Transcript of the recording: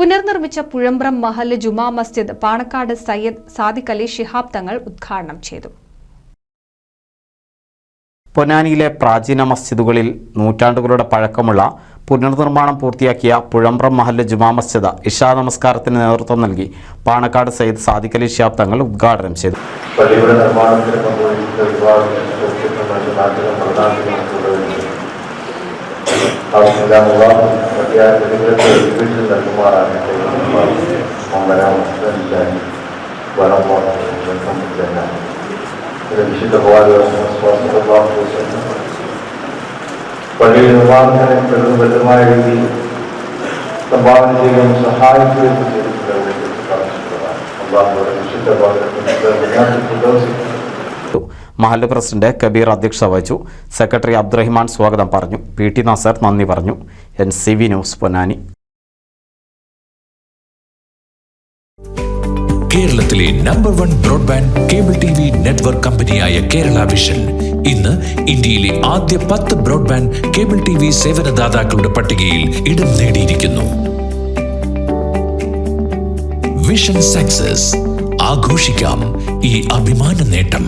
പുനർനിർമ്മിച്ച പുഴമ്പ്രം മഹല്ല് ജുമാ മസ്ജിദ് പാണക്കാട് സയ്യിദ് സാദിഖ് അലി ശിഹാബ് തങ്ങൾ ഉദ്ഘാടനം ചെയ്തു. പൊന്നാനിയിലെ പ്രാചീന മസ്ജിദുകളിൽ നൂറ്റാണ്ടുകളുടെ പഴക്കമുള്ള പുനർനിർമ്മാണം പൂർത്തിയാക്കിയ പുഴമ്പ്രം മഹല്ല് ജുമാ മസ്ജിദ് ഇശാ നമസ്കാരത്തിന് നേതൃത്വം നൽകി പാണക്കാട് സയ്യിദ് സാദിഖ് അലി ശിഹാബ് തങ്ങൾ ഉദ്ഘാടനം ചെയ്തു. പള്ളിയുടെ നിർമ്മാണത്തിന് പള്ളി നിർമ്മാണത്തിന് പ്രകൃതമായ രീതിയിൽ സംഭാവന ചെയ്യാൻ സഹായിക്കുകയും മഹല്ല് പ്രസിഡന്റ് കബീർ അധ്യക്ഷത വഹിച്ചു. സെക്രട്ടറി അബ്ദുറഹിമാൻ സ്വാഗതം പറഞ്ഞു. പി.ടി. നാസർ നന്ദി പറഞ്ഞു. NCV news Ponnani. കേരളത്തിലെ number 1 broadband cable TV network കമ്പനിയായ കേരള വിഷൻ ഇന്ന് ഇന്ത്യയിലെ ആദ്യ 10 ബ്രോഡ്ബാൻഡ് കേബിൾ TV സേവനദാതാക്കളുടെ പട്ടികയിൽ ഇടം നേടിയിരിക്കുന്നു. വിഷൻ സക്സസ് ആഘോഷിക്കാം ഈ അഭിമാന നേട്ടം.